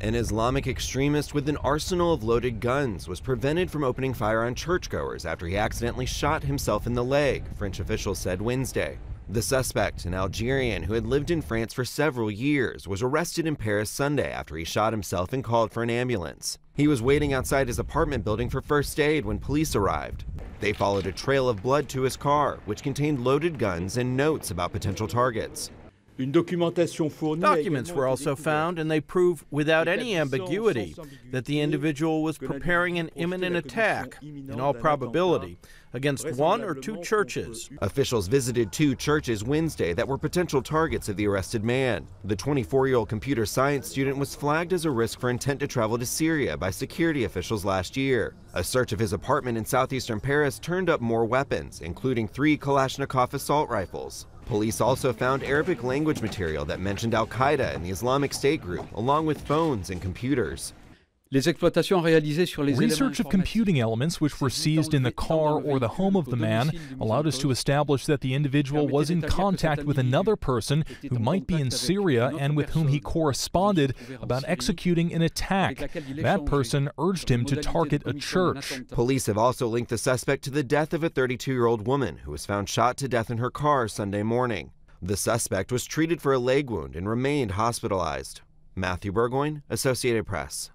An Islamic extremist with an arsenal of loaded guns was prevented from opening fire on churchgoers after he accidentally shot himself in the leg, French officials said Wednesday. The suspect, an Algerian who had lived in France for several years, was arrested in Paris Sunday after he shot himself and called for an ambulance. He was waiting outside his apartment building for first aid when police arrived. They followed a trail of blood to his car, which contained loaded guns and notes about potential targets. Documents were also found, and they prove without any ambiguity that the individual was preparing an imminent attack, in all probability, against one or two churches. Officials visited 2 churches Wednesday that were potential targets of the arrested man. The 24-year-old computer science student was flagged as a risk for intent to travel to Syria by security officials last year. A search of his apartment in southeastern Paris turned up more weapons, including 3 Kalashnikov assault rifles. Police also found Arabic language material that mentioned Al-Qaeda and the Islamic State group, along with phones and computers. Research of computing elements which were seized in the car or the home of the man allowed us to establish that the individual was in contact with another person who might be in Syria and with whom he corresponded about executing an attack. That person urged him to target a church. Police have also linked the suspect to the death of a 32-year-old woman who was found shot to death in her car Sunday morning. The suspect was treated for a leg wound and remained hospitalized. Matthew Burgoyne, Associated Press.